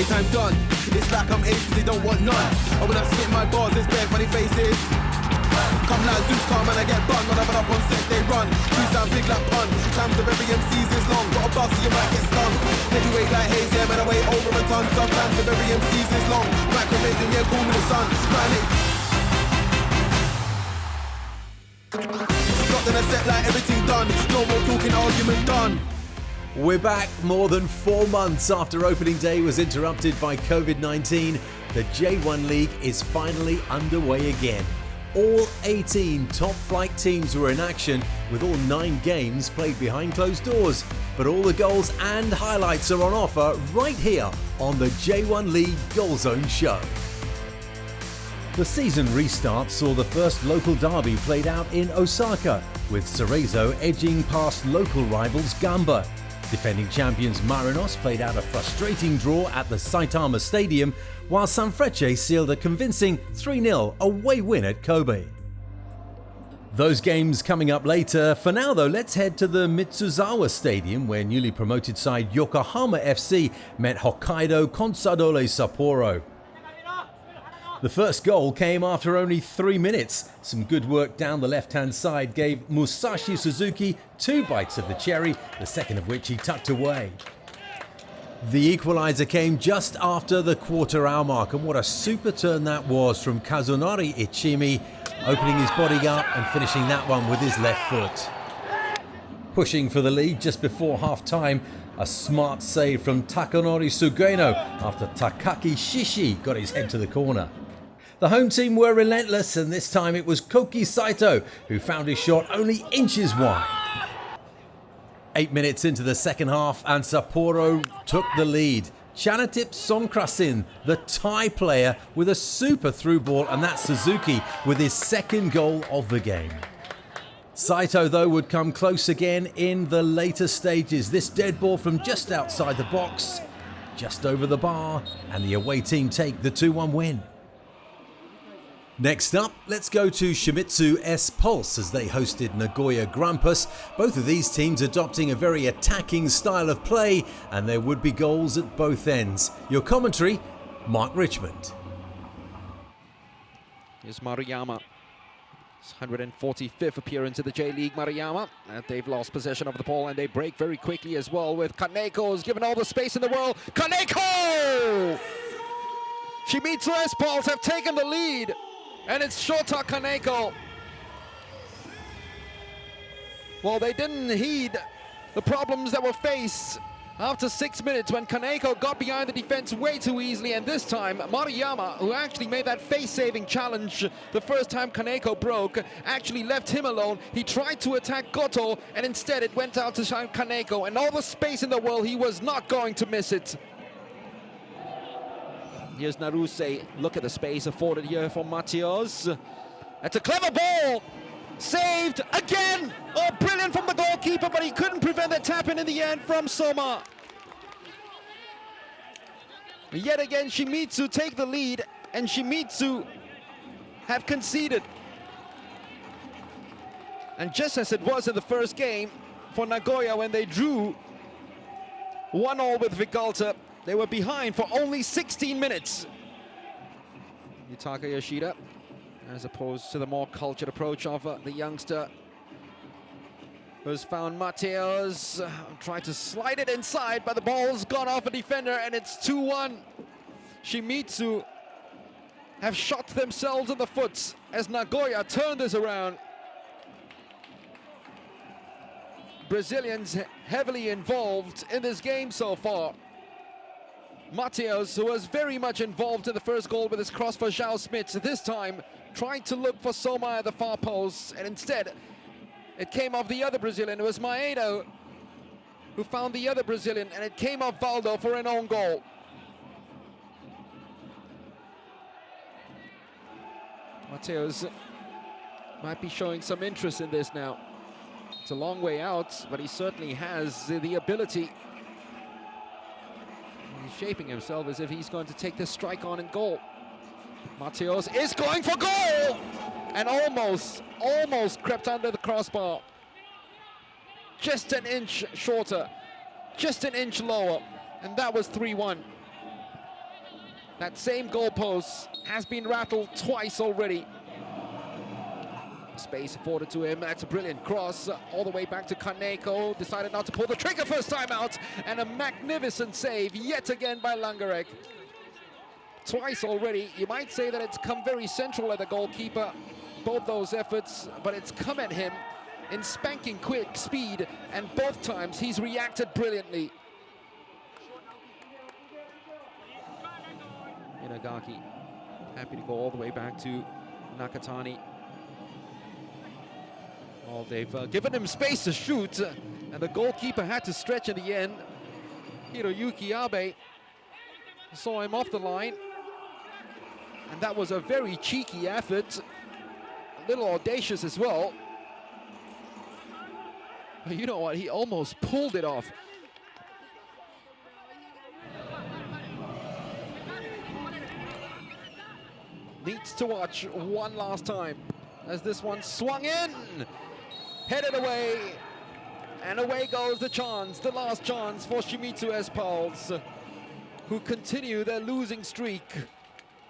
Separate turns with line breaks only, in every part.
face, I'm done. It's like I'm aces, they don't want none. And when I spit my bars, there's bare funny faces. Come like Zeus, come and I get bun. When I run up on sets, they run. Trees sound big like pun. Times of every MC's is long. Got a bus, so you might get stung. Heavyweight like haze, yeah, man, I weigh over a ton. Sometimes of every MC's is long. Microwave, yeah, call me the sun. Got then I set like everything done. No more talking, argument done.
We're back more than 4 months after opening day was interrupted by COVID-19. The J1 League is finally underway again. All 18 top-flight teams were in action, with all 9 games played behind closed doors. But all the goals and highlights are on offer right here on the J1 League GOALZONE Show. The season restart saw the first local derby played out in Osaka, with Cerezo edging past local rivals Gamba. Defending champions Marinos played out a frustrating draw at the Saitama Stadium, while Sanfrecce sealed a convincing 3-0 away win at Kobe. Those games coming up later. For now though, let's head to the Mitsuzawa Stadium, where newly promoted side Yokohama FC met Hokkaido Consadole Sapporo. The first goal came after only 3 minutes. Some good work down the left-hand side gave Musashi Suzuki 2 bites of the cherry, the second of which he tucked away. The equaliser came just after the quarter-hour mark, and what a super turn that was from Kazunori Ichimi, opening his body up and finishing that one with his left foot. Pushing for the lead just before half-time, a smart save from Takanori Sugeno after Takaki Shishi got his head to the corner. The home team were relentless, and this time it was Koki Saito who found his shot only inches wide. 8 minutes into the second half and Sapporo took the lead. Chanatip Songkrasin, the Thai player, with a super through ball, and that's Suzuki with his second goal of the game. Saito though would come close again in the later stages. This dead ball from just outside the box, just over the bar, and the away team take the 2-1 win. Next up, let's go to Shimizu S-Pulse as they hosted Nagoya Grampus. Both of these teams adopting a very attacking style of play, and there would be goals at both ends. Your commentary, Mark Richmond.
Here's Maruyama. His 145th appearance in the J-League, Maruyama. And they've lost possession of the ball, and they break very quickly as well, with Kaneko's given all the space in the world. Kaneko! Shimizu S-Pulse have taken the lead. And it's Shota Kaneko. Well, they didn't heed the problems that were faced after 6 minutes when Kaneko got behind the defense way too easily. And this time, Maruyama, who actually made that face-saving challenge the first time Kaneko broke, actually left him alone. He tried to attack Goto, and instead it went out to Kaneko. And all the space in the world, he was not going to miss it. Here's Naruse. Look at the space afforded here for Mateos. That's a clever ball. Saved again. Oh, brilliant from the goalkeeper, but he couldn't prevent the tap-in the end from Soma. Yet again, Shimizu take the lead, and Shimizu have conceded. And just as it was in the first game for Nagoya when they drew 1-1 with Vigalta, they were behind for only 16 minutes. Yutaka Yoshida, as opposed to the more cultured approach of the youngster, who's found Mateos, tried to slide it inside, but the ball's gone off a defender, and it's 2-1. Shimizu have shot themselves in the foot as Nagoya turn this around. Brazilians heavily involved in this game so far. Mateos, who was very much involved in the first goal with his cross for João Smits, this time trying to look for Soma at the far post, and instead it came off the other Brazilian. It was Maeda who found the other Brazilian, and it came off Valdo for an own goal. Mateos might be showing some interest in this now. It's a long way out, but he certainly has the ability. He's shaping himself as if he's going to take this strike on in goal. Mateos is going for goal! And almost crept under the crossbar. Just an inch shorter, just an inch lower, and that was 3-1. That same goalpost has been rattled twice already. Space afforded to him. That's a brilliant cross all the way back to Kaneko. Decided not to pull the trigger first time out. And a magnificent save yet again by Langerek. Twice already. You might say that it's come very central at the goalkeeper, both those efforts, but it's come at him in spanking quick speed, and both times he's reacted brilliantly. Inagaki happy to go all the way back to Nakatani. Well, they've given him space to shoot, and the goalkeeper had to stretch in the end. Hiroyuki Abe saw him off the line, and that was a very cheeky effort, a little audacious as well. But you know what, he almost pulled it off. Needs to watch one last time as this one swung in, headed away, and away goes the chance, the last chance for Shimizu S-Pulse, who continue their losing streak,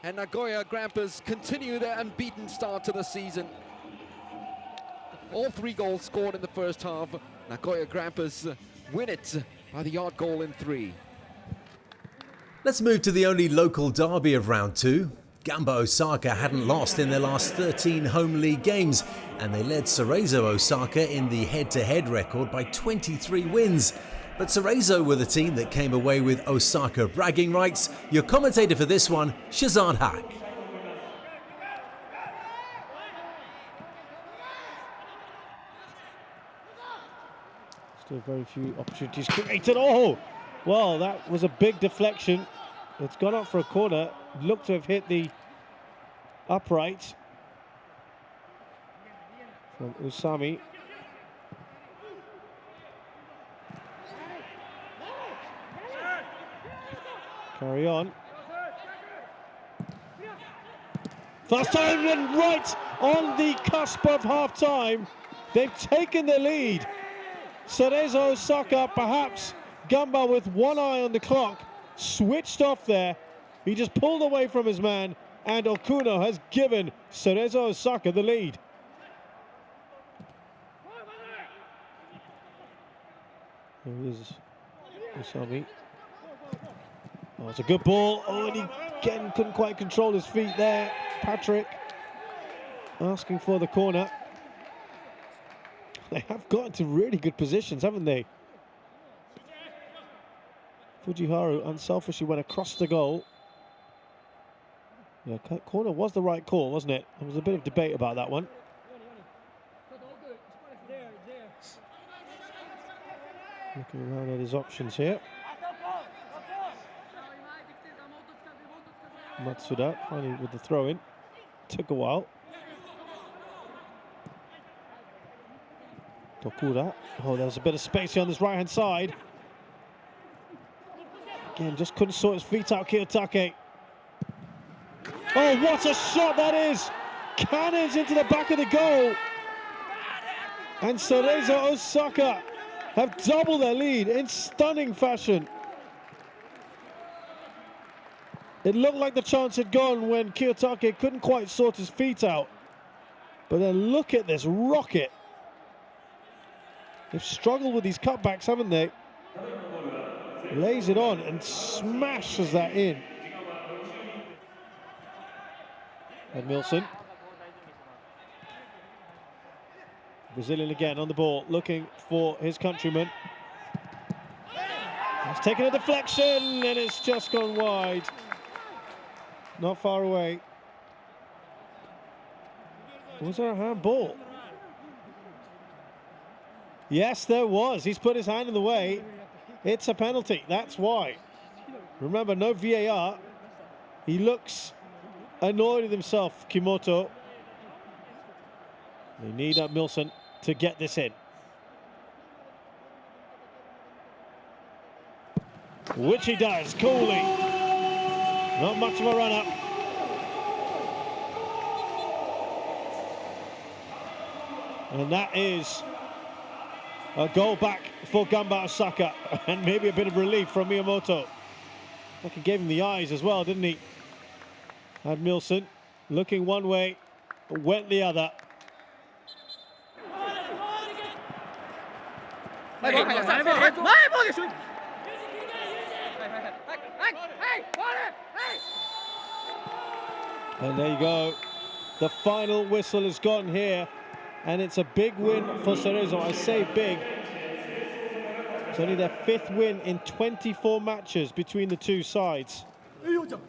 and Nagoya Grampus continue their unbeaten start to the season. All 3 goals scored in the first half. Nagoya Grampus win it by the odd goal in 3.
Let's move to the only local derby of round 2. Gamba Osaka hadn't lost in their last 13 home league games, and they led Cerezo Osaka in the head-to-head record by 23 wins. But Cerezo were the team that came away with Osaka bragging rights. Your commentator for this one, Shazad Haq.
Still very few opportunities created. Oh, well, that was a big deflection. It's gone up for a corner. Looked to have hit the upright from Usami. Carry on. First time and right on the cusp of half-time. They've taken the lead. Cerezo Osaka, perhaps Gamba with one eye on the clock, switched off there. He just pulled away from his man, and Okuno has given Cerezo Osaka the lead. There is Usami. Oh, it's a good ball. Oh, and he again couldn't quite control his feet there. Patrick asking for the corner. They have got into really good positions, haven't they? Fujiharu unselfishly went across the goal. Yeah, corner was the right call, wasn't it? There was a bit of debate about that one. Looking around at his options here. Matsuda finally with the throw-in. Took a while. Tokura. Oh, there was a bit of space here on this right-hand side. Again, just couldn't sort his feet out, Kiyotake. Oh, what a shot that is! Cannons into the back of the goal. And Cerezo Osaka have doubled their lead in stunning fashion. It looked like the chance had gone when Kiyotake couldn't quite sort his feet out. But then look at this rocket. They've struggled with these cutbacks, haven't they? Lays it on and smashes that in. And Milson. Brazilian again on the ball, looking for his countryman. He's taken a deflection and it's just gone wide. Not far away. Was there a handball? Yes, there was. He's put his hand in the way. It's a penalty. That's why. Remember, no VAR. He looks annoyed with himself, Kimoto. They need Milson to get this in. Which he does, coolly. Not much of a run-up. And that is a goal back for Gamba Osaka, and maybe a bit of relief from Miyamoto. Like he gave him the eyes as well, didn't he? And Milson looking one way, went the other. And there you go. The final whistle has gone here, and it's a big win for Cerezo. I say big. It's only their 5th win in 24 matches between the two sides. We thought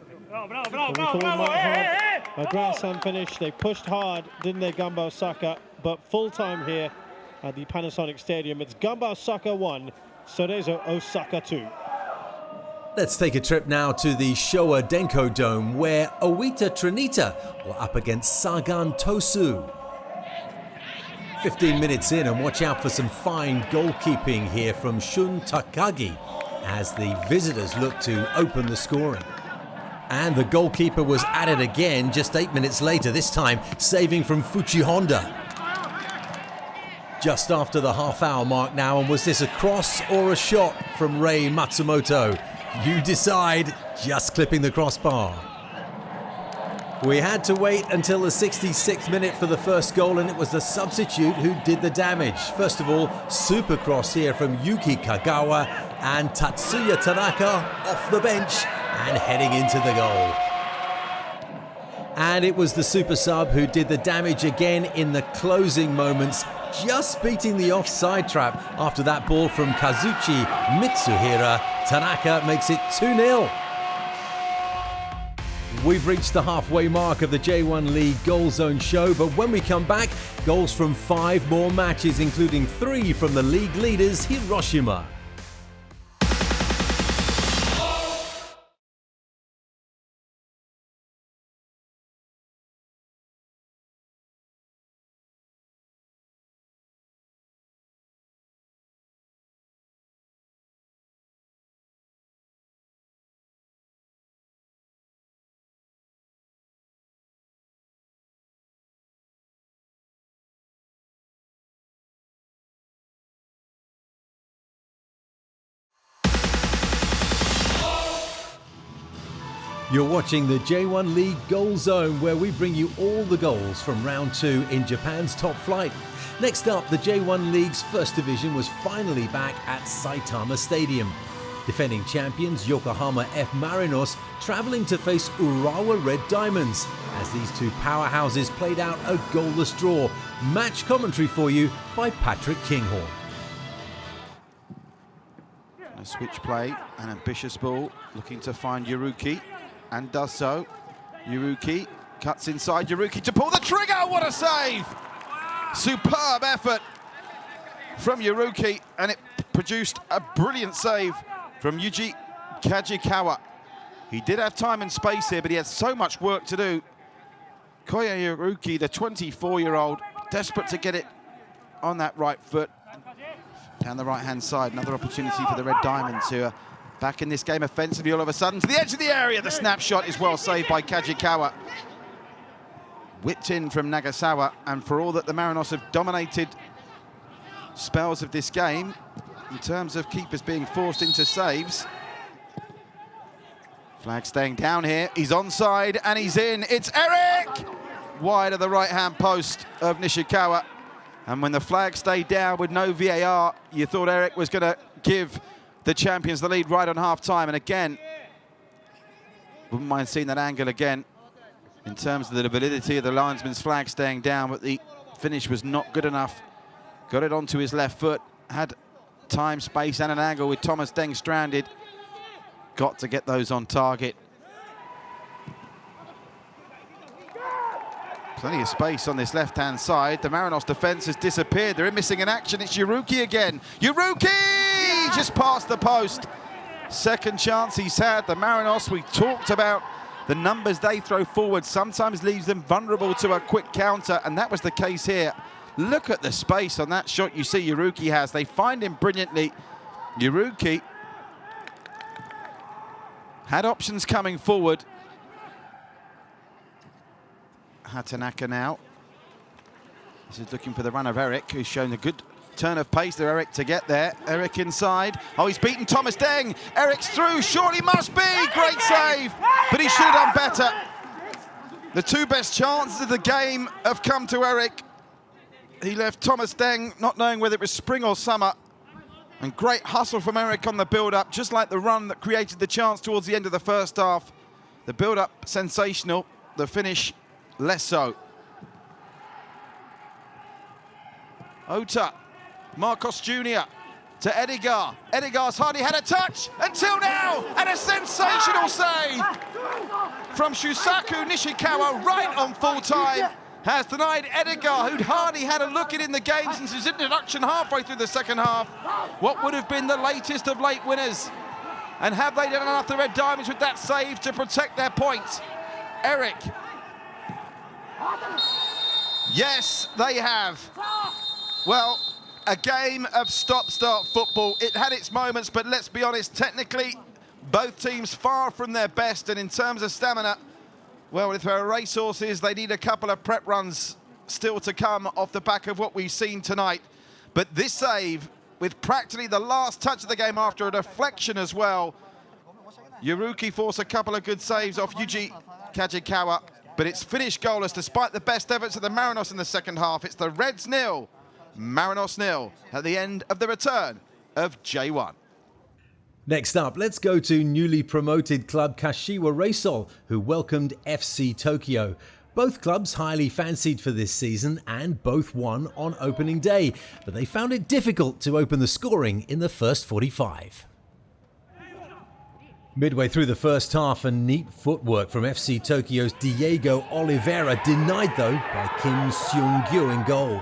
we might have a Grand Slam finish. They pushed hard, didn't they, Gamba Osaka? But full time here at the Panasonic Stadium. It's Gamba Osaka 1, Cerezo Osaka 2.
Let's take a trip now to the Showa Denko Dome, where Owita Trinita were up against Sagan Tosu. 15 minutes in, and watch out for some fine goalkeeping here from Shun Takagi as the visitors look to open the scoring. And the goalkeeper was at it again just 8 minutes later, this time saving from Fuchi Honda. Just after the half-hour mark now, and was this a cross or a shot from Rei Matsumoto? You decide, just clipping the crossbar. We had to wait until the 66th minute for the first goal, and it was the substitute who did the damage. First of all, super cross here from Yuki Kagawa, and Tatsuya Tanaka off the bench and heading into the goal. And it was the super sub who did the damage again in the closing moments, just beating the offside trap after that ball from Kazuchi Mitsuhira. Tanaka makes it 2-0. We've reached the halfway mark of the J1 League Goal Zone show, but when we come back, goals from 5 more matches, including 3 from the league leaders, Hiroshima. You're watching the J1 League Goal Zone, where we bring you all the goals from round 2 in Japan's top flight. Next up, the J1 League's first division was finally back at Saitama Stadium. Defending champions Yokohama F. Marinos travelling to face Urawa Red Diamonds, as these two powerhouses played out a goalless draw. Match commentary for you by Patrick Kinghorn.
A switch play, an ambitious ball, looking to find Yuruki, and does so. Yuruki cuts inside, Yuruki to pull the trigger, what a save! Superb effort from Yuruki, and it produced a brilliant save from Yuji Kajikawa. He did have time and space here, but he had so much work to do. Koya Yuruki, the 24-year-old, desperate to get it on that right foot. Down the right-hand side, another opportunity for the Red Diamonds, who are back in this game offensively all of a sudden. To the edge of the area, the snapshot is well saved by Kajikawa. Whipped in from Nagasawa, and for all that the Marinos have dominated spells of this game, in terms of keepers being forced into saves. Flag staying down here, he's onside and he's in, it's Eric! Wide of the right-hand post of Nishikawa. And when the flag stayed down with no VAR, you thought Eric was going to give the champions the lead right on half-time. And again, wouldn't mind seeing that angle again in terms of the validity of the linesman's flag staying down, but the finish was not good enough. Got it onto his left foot, had time, space, and an angle with Thomas Deng stranded. Got to get those on target. Plenty of space on this left-hand side. The Marinos defence has disappeared. They're missing in action. It's Yuruki again. Yuruki! Just past the post. Second chance he's had. The Marinos, we talked about the numbers they throw forward sometimes leaves them vulnerable to a quick counter, and that was the case here. Look at the space on that shot you see Yuruki has. They find him brilliantly. Yuruki had options coming forward. Hatanaka now. This is looking for the run of Eric, who's shown a good turn of pace there, Eric, to get there. Eric inside. Oh, he's beaten Thomas Deng. Eric's through, surely must be. Great save, but he should have done better. The two best chances of the game have come to Eric. He left Thomas Deng not knowing whether it was spring or summer. And great hustle from Eric on the build-up, just like the run that created the chance towards the end of the first half. The build-up sensational, the finish less so. Ota, Marcos Jr. to Edgar. Edgar's hardly had a touch until now, and a sensational save from Shusaku Nishikawa right on full time. Has denied Edgar, who'd hardly had a look in the game since his introduction halfway through the second half, what would have been the latest of late winners. And have they done enough, the Red Diamonds, with that save to protect their points? Eric. Yes, they have. Well, a game of stop-start football. It had its moments, but let's be honest, technically, both teams far from their best, and in terms of stamina, well, with their racehorses, they need a couple of prep runs still to come off the back of what we've seen tonight. But this save, with practically the last touch of the game after a deflection as well, Yuruki forced a couple of good saves off Yuji Kajikawa, but it's finished goalless despite the best efforts of the Marinos in the second half. It's the Reds 0, Marinos 0 at the end of the return of J1.
Next up, let's go to newly promoted club Kashiwa Reysol, who welcomed FC Tokyo. Both clubs highly fancied for this season and both won on opening day, but they found it difficult to open the scoring in the first 45. Midway through the first half, a neat footwork from FC Tokyo's Diego Oliveira, denied though by Kim Seung-gyu in goal.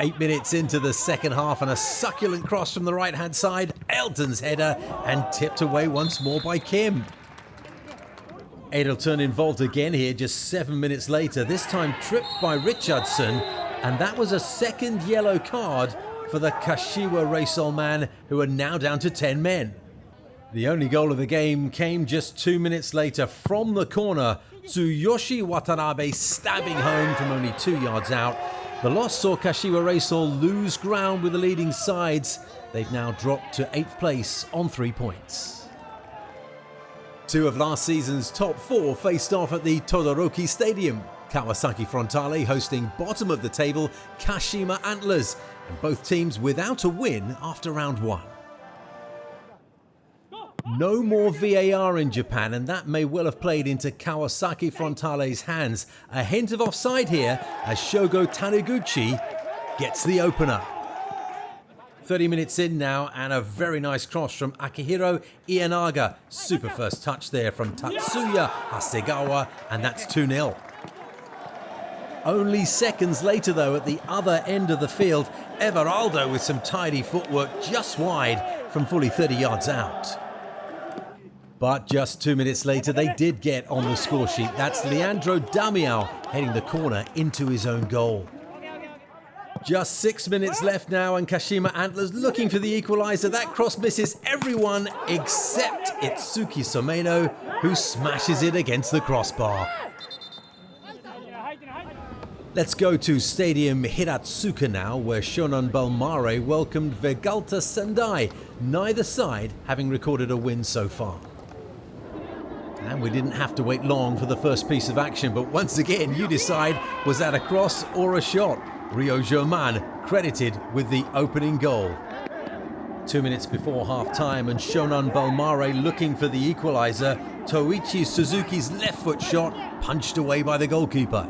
8 minutes into the second half and a succulent cross from the right-hand side, Elton's header, and tipped away once more by Kim. Adelton involved again here just 7 minutes later, this time tripped by Richardson, and that was a second yellow card for the Kashiwa Reysol man, who are now down to 10 men. The only goal of the game came just 2 minutes later from the corner, Tsuyoshi Watanabe stabbing home from only 2 yards out. The loss saw Kashiwa Reysol lose ground with the leading sides. They've now dropped to 8th place on 3 points. Two of last season's top 4 faced off at the Todoroki Stadium. Kawasaki Frontale hosting bottom of the table Kashima Antlers, and both teams without a win after round 1. No more VAR in Japan, and that may well have played into Kawasaki Frontale's hands. A hint of offside here as Shogo Taniguchi gets the opener. 30 minutes in now, and a very nice cross from Akihiro Ienaga. Super first touch there from Tatsuya Hasegawa, and that's 2-0. Only seconds later though, at the other end of the field, Everaldo with some tidy footwork just wide from fully 30 yards out. But just 2 minutes later, they did get on the score sheet. That's Leandro Damiao heading the corner into his own goal. Just 6 minutes left now, and Kashima Antlers looking for the equaliser. That cross misses everyone except Itsuki Someno, who smashes it against the crossbar. Let's go to Stadium Hiratsuka now, where Shonan Bellmare welcomed Vegalta Sendai, neither side having recorded a win so far. And we didn't have to wait long for the first piece of action, but once again you decide, was that a cross or a shot? Rio German credited with the opening goal. 2 minutes before half-time, and Shonan Bellmare looking for the equaliser. Toichi Suzuki's left foot shot punched away by the goalkeeper.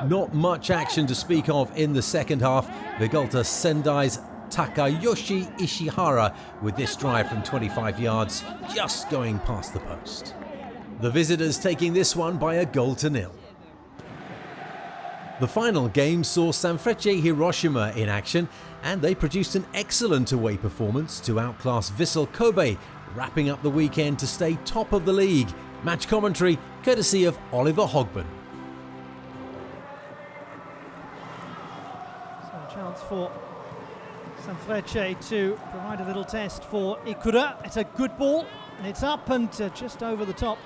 Not much action to speak of in the second half. Vegalta Sendai's Takayoshi Ishihara with this drive from 25 yards, just going past the post. The visitors taking this one by a 1-0. The final game saw Sanfrecce Hiroshima in action, and they produced an excellent away performance to outclass Vissel Kobe, wrapping up the weekend to stay top of the league. Match commentary courtesy of Oliver Hogben.
So a chance for Sanfrecce to provide a little test for Ikura. It's a good ball, and it's up and just over the top.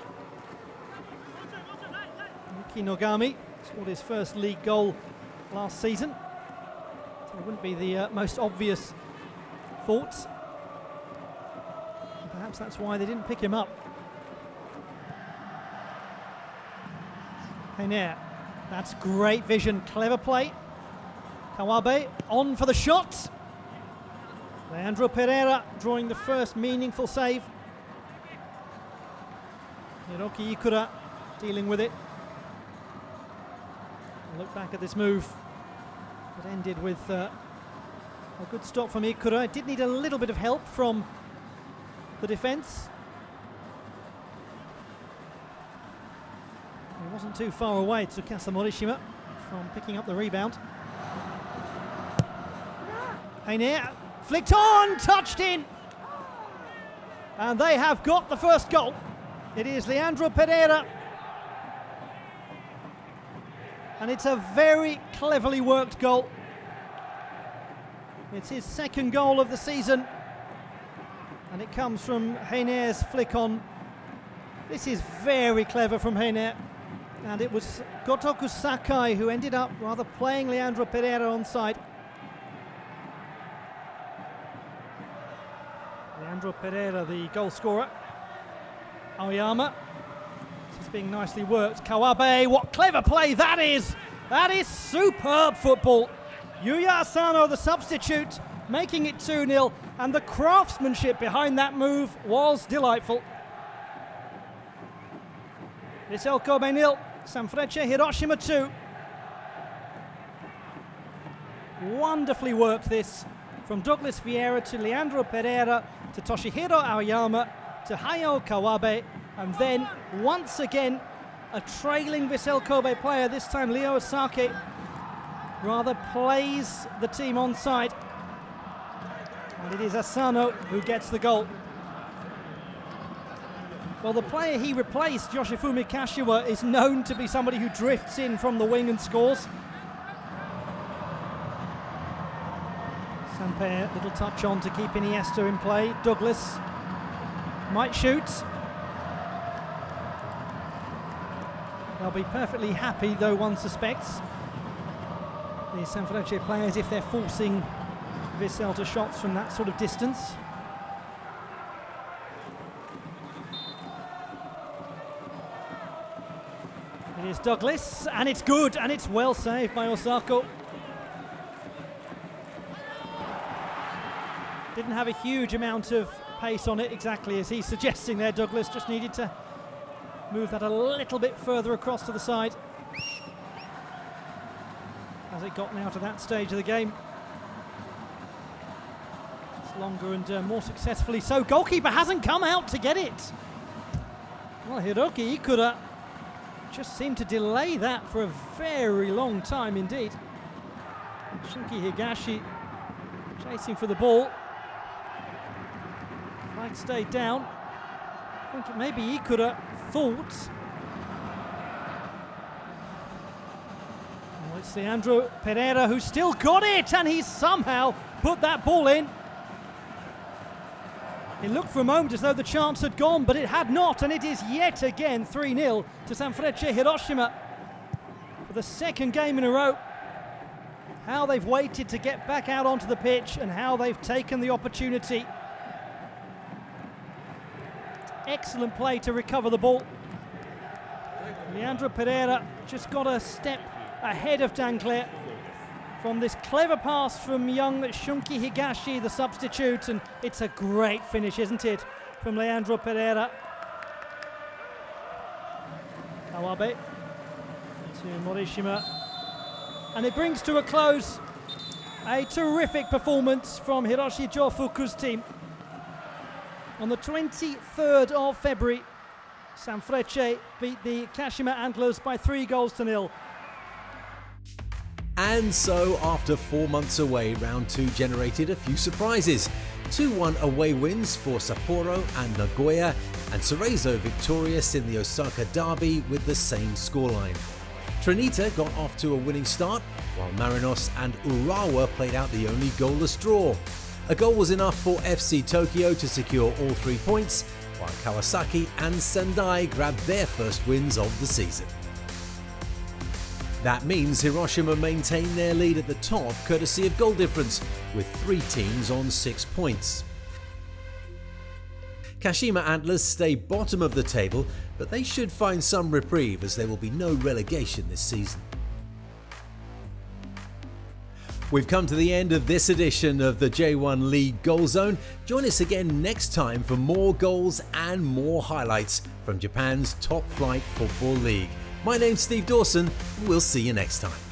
Yuki Nogami scored his first league goal last season, so it wouldn't be the most obvious thoughts. Perhaps that's why they didn't pick him up. Heiner, that's great vision, clever play. Kawabe on for the shot. Leandro Pereira drawing the first meaningful save. Hiroki Ikura dealing with it. Look back at this move. It ended with a good stop from Ikura. It did need a little bit of help from the defence. He wasn't too far away, Tsukasa Morishima, from picking up the rebound. Heiner, flicked on, touched in. And they have got the first goal. It is Leandro Pereira. And it's a very cleverly worked goal. It's his second goal of the season. And it comes from Heiner's flick on. This is very clever from Heiner. And it was Gotoku Sakai who ended up rather playing Leandro Pereira onside. Leandro Pereira, the goal scorer. Aoyama. This is being nicely worked. Kawabe, what clever play that is! That is superb football. Yuya Asano, the substitute, making it 2-0, and the craftsmanship behind that move was delightful. Vissel Kobe 0, Sanfrecce Hiroshima 2. Wonderfully worked this from Douglas Vieira to Leandro Pereira to Toshihiro Aoyama to Hayao Kawabe, and then once again a trailing Vissel Kobe player, this time Leo Osake, rather plays the team onside, and it is Asano who gets the goal. Well, the player he replaced, Yoshifumi Kashiwa, is known to be somebody who drifts in from the wing and scores. Samper, little touch on to keep Iniesta in play. Douglas might shoot. They'll be perfectly happy, though one suspects, the Sanfrecce players, if they're forcing Vissel to shots from that sort of distance. It is Douglas, and it's good, and it's well saved by Osako. Didn't have a huge amount of pace on it, exactly as he's suggesting there. Douglas just needed to move that a little bit further across to the side. Has it gotten out of that stage of the game? It's longer and more successfully so. Goalkeeper hasn't come out to get it. Well, Hiroki Ikura just seemed to delay that for a very long time indeed. Shunki Higashi chasing for the ball. Flag stayed down. I think maybe Ikura thought. Oh, it's Leandro Pereira who's still got it, and he's somehow put that ball in. It looked for a moment as though the chance had gone, but it had not, and it is yet again 3-0 to Sanfrecce Hiroshima for the second game in a row. How they've waited to get back out onto the pitch and how they've taken the opportunity. Excellent play to recover the ball. Leandro Pereira just got a step ahead of Danclair from this clever pass from young Shunki Higashi, the substitute, and it's a great finish, isn't it, from Leandro Pereira. Kawabe to Morishima, and it brings to a close a terrific performance from Hiroshi Jofuku's team. On the 23rd of February, Sanfrecce beat the Kashima Antlers by 3-0.
And so, after 4 months away, round 2 generated a few surprises. 2-1 away wins for Sapporo and Nagoya, and Cerezo victorious in the Osaka derby with the same scoreline. Trinita got off to a winning start, while Marinos and Urawa played out the only goalless draw. A goal was enough for FC Tokyo to secure all 3 points, while Kawasaki and Sendai grabbed their first wins of the season. That means Hiroshima maintain their lead at the top courtesy of goal difference, with 3 teams on 6 points. Kashima Antlers stay bottom of the table, but they should find some reprieve as there will be no relegation this season. We've come to the end of this edition of the J1 League Goal Zone. Join us again next time for more goals and more highlights from Japan's top flight football league. My name's Steve Dawson, and we'll see you next time.